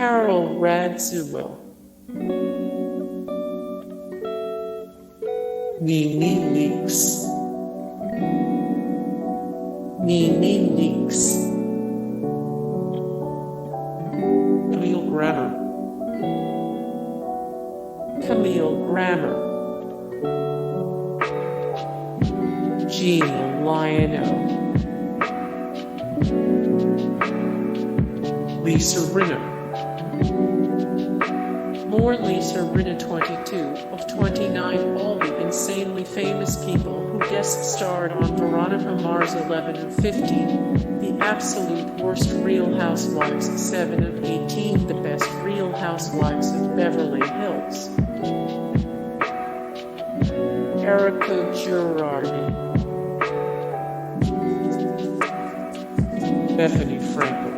Carole Radziwill, NeNe Leakes, NeNe Leakes, Camille Grammer, Camille Grammer, Gina Liano, Rinna. More Rinna 22 of 29, all the insanely famous people who guest starred on Veronica Mars 11 and 15, the absolute worst Real Housewives 7 and 18, the best Real Housewives of Beverly Hills. Erika Girardi, Bethenny Frankel.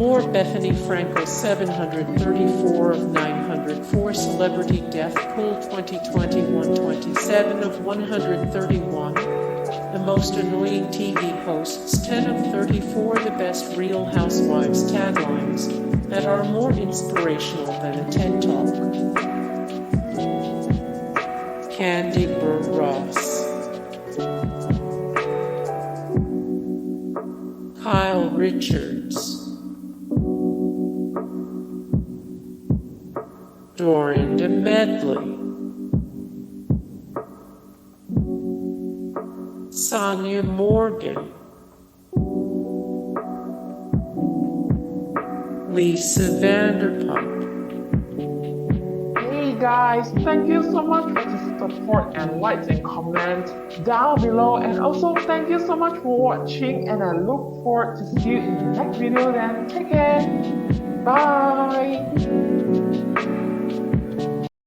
More Bethenny Frankel 734 of 904 Celebrity Death Pool 2021 27 of 131 The most annoying TV hosts 10 of 34 The best Real Housewives taglines that are more inspirational than a TED Talk. Kandi Burruss, Kyle Richards, Dorinda Medley, Sonja Morgan, Vanderpump. Hey guys, thank you so much for the support and likes and comments down below, and also thank you so much for watching, and I look forward to see you in the next video. Then take care, bye.